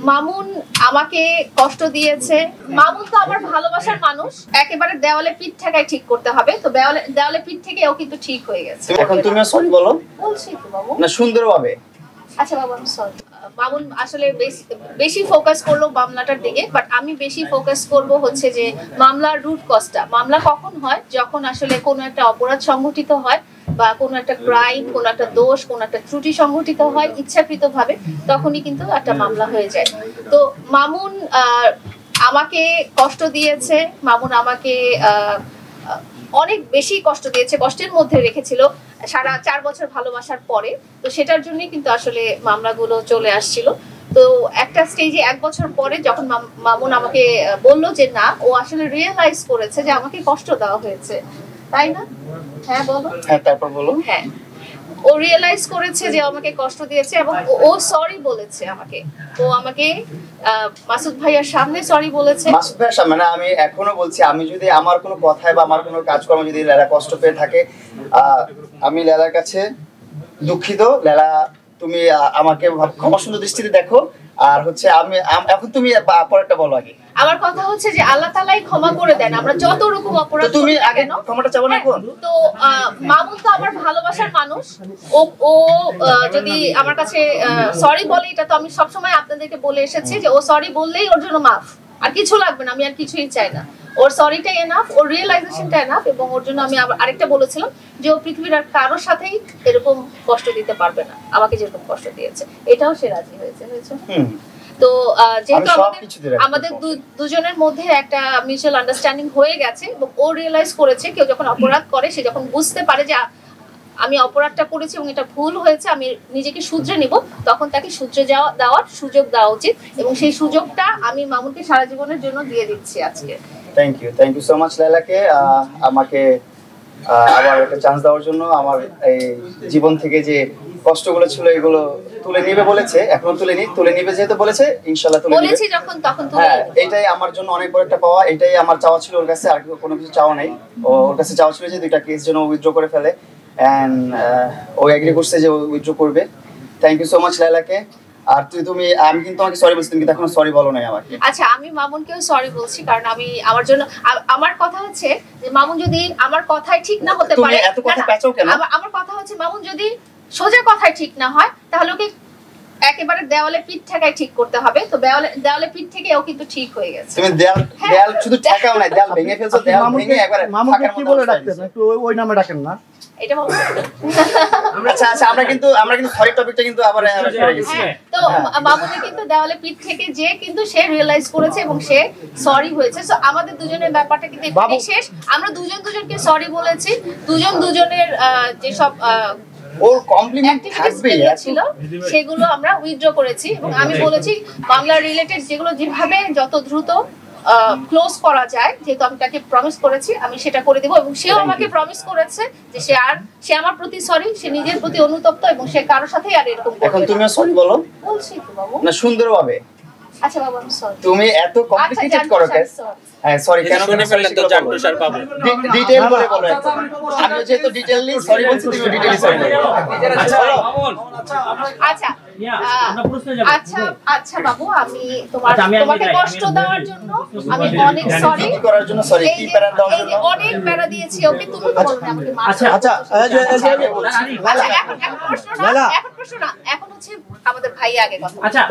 মামুন আমাকে কষ্ট দিয়েছে। মামুন তো আমার ভালোবাসার মানুষ, একেবারে দেওয়ালে পিঠ ঠেকায় ঠিক করতে হবে। তো দেওয়ালে পিঠ থেকে ও কিন্তু ঠিক হয়ে গেছে। এখন তুমি সরি বলো। বলছি তো বাবু, না সুন্দরভাবে। আচ্ছা বাবু আমি সরি। মামুন আসলে বেশি ফোকাস করলো মামলাটার দিকে, বাট আমি বেশি ফোকাস করব হচ্ছে যে মামলার রুট কজটা। মামলা কখন হয়? যখন আসলে কোনো একটা অপরাধ সংঘটিত হয় বা কোনো একটা ক্রাইম, কোনো একটা দোষ, কোনো একটা ত্রুটি সংঘটিত হয় ইচ্ছাকৃতভাবে, তখনই কিন্তু একটা মামলা হয়ে যায়। তো মামুন আমাকে কষ্ট দিয়েছে, মামুন আমাকে অনেক বেশি কষ্ট দিয়েছে, কষ্টের মধ্যে রেখেছিল সারা 4 বছর ভালোবাসার পরে। তো সেটার জন্যই কিন্তু আসলে মামলাগুলো চলে আসছিল। তো একটা স্টেজে 1 বছর পরে যখন মামুন আমাকে বললো যে না, ও আসলে রিয়েলাইজ করেছে যে আমাকে কষ্ট দেওয়া হয়েছে, তাই না? হ্যাঁ বলো। হ্যাঁ তারপর বলো। হ্যাঁ, ও রিয়েলাইজ করেছে যে আমাকে কষ্ট দিয়েছে এবং ও সরি বলেছে আমাকে। ও আমাকে মাসুদ ভাইয়ার সামনে সরি বলেছে। মাসুদ ভাইয়ার সামনে না, আমি এখনো বলছি, আমি যদি আমার কোনো কথায় বা আমার কোনো কাজকর্ম যদি লেলা কষ্ট পেয়ে থাকে, আমি লেলার কাছে দুঃখিত। লেলা, তুমি আমাকে ক্ষমা সুন্দর দৃষ্টিতে দেখো। আর হচ্ছে আমি এখন তুমি পরেরটা বলো আগে। আমার কথা হচ্ছে যে আল্লাহ তাআলাই ক্ষমা করে দেন আমরা যত রকম অপরাধ। তুমি আগে ক্ষমাটা চাও না এখন? তো মামুন তো আমার ভালোবাসার মানুষ, ও যদি আমার কাছে সরি বলে, এটা তো আমি সবসময় আপনাদেরকে বলে এসেছি যে ও সরি বললেই ওর জন্য মাফ, আর কিছু লাগবে না, আমি আর কিছুই চাই না। ওর সরিটাই এনাফ, ওর রিয়েলাইজেশনটা এনাফ। এবং ওর জন্য আমি আরেকটা বলেছিলাম যে ও পৃথিবীর আর কারোর সাথেই এরকম কষ্ট দিতে পারবে না আমাকে যেরকম কষ্ট দিয়েছে। এটাও সে রাজি হয়েছে। তো যেহেতু আমাদের দুজনের মধ্যে একটা মিউচুয়াল আন্ডারস্ট্যান্ডিং হয়ে গেছে এবং ও রিয়েলাইজ করেছে, কেউ যখন অপরাধ করে সে যখন বুঝতে পারে যে আমি অপরাধটা করেছি এবং এটা ভুল হয়েছে, আমি নিজেকে শুধরে নিব, তখন তাকে শুধরে দেওয়ার সুযোগ দেওয়া উচিত। এবং সেই সুযোগটা আমি মামুনকে সারা জীবনের জন্য দিয়ে দিচ্ছি আজকে। থ্যাংক ইউ সো মাচ লাইলাকে আমাকে আবার একটা চান্স দেওয়ার জন্য। আমার এই জীবন থেকে যে কষ্টগুলো ছিল এগুলো তুলে নিবে বলেছে, এখনো তুলে নিবে যেহেতু বলেছে, ইনশাআল্লাহ তুলে নিবে। বলেছি যখন তখন তুলে হ্যাঁ, এটাই আমার জন্য অনেক বড় একটা পাওয়া। এটাই আমার চাওয়া ছিল ওর কাছে, আর কোনো কিছু চাওয়া নাই। ওর কাছে চাওয়া ছিল যে 2টা কেস যেন উইথড্র করে ফেলে, এন্ড ও এগ্রি করছে যে ও উইথড্র করবে। থ্যাংক ইউ সো মাচ লাইলাকে। আর আমি কিন্তু তোমাকে সরি বলছি, তুমি কিন্তু এখনো সরি বলো নাই আমাকে। আচ্ছা, আমি মামুনকেও সরি বলছি, কারণ আমি আমার কথা হচ্ছে যে মামুন যদি আমার কথাই ঠিক না হতে পারে, তুমি এত কথা পেঁচাও কেন? আমার কথা হচ্ছে মামুন যদি সোজা কথাই ঠিক না হয়, তাহলে ওকে একেবারে দেওয়ালে পিঠ ঠেকায় ঠিক করতে হবে। তো দেওয়ালে পিঠ থেকে ও কিন্তু ঠিক হয়ে গেছে। তুমি দেওয়াল শুধু ঠেকাও না, দেওয়াল ভেঙে ফেলছো। দেওয়াল ভেঙে একবারে মামুনকে কি বলে ডাকতেন? একটু ওই নামে ডাকেন না। এটা বলো। আচ্ছা আমরা কিন্তু সরি টপিকটা কিন্তু আবার করে গেছি। তো মামুনের কিন্তু দেওয়ালে পিঠ থেকে যে কিন্তু সে রিয়েলাইজ করেছে এবং সে সরি হয়েছে। সো আমাদের দুজনের ব্যাপারটা কিন্তু এখানেই শেষ। আমরা দুজনকে সরি বলেছি, দুজনের যে সব ওর কমপ্লিমেন্ট থাকবে ছিল সেগুলো আমরা উইথড্র করেছি। এবং আমি বলেছি বাংলা রিলেটেড যেগুলো যেভাবে যত দ্রুত ক্লোজ করা যায়, যেহেতু আমি তাকে প্রমিস করেছি আমি সেটা করে দেব। এবং সেও আমাকে প্রমিস করেছে যে সে আমার প্রতি সরি, সে নিজের প্রতি অনুতপ্ত এবং সে কারোর সাথেই আর এরকম করবে না। এখন তুমিও সরি বলো। বলছি তো বাবু। না সুন্দরভাবে। আচ্ছা বাবু আমি সরি। তুমি এত কমপ্লিকেটেড করো কেন? হ্যাঁ সরি কেন শুনে ফেললেন তো জানটু স্যার পাবো। ডিটেইল বলে বলো একটু। আমি যেহেতু ডিটেইললি সরি বলছি, তুমি ডিটেইললি সরি বলো। আচ্ছা আচ্ছা বাবু, আমি তোমাকে কষ্ট দেওয়ার জন্য আমি অনেক সরি। কি করার জন্য সরি? কি প্যারা দেওয়ার জন্য? অনেক প্যারা দিয়েছি ওকে, তুমি তো বলো না আমাকে মার। আচ্ছা এখন প্রশ্ন না, এখন হচ্ছে আমাদের ভাইয়া আগে কথা।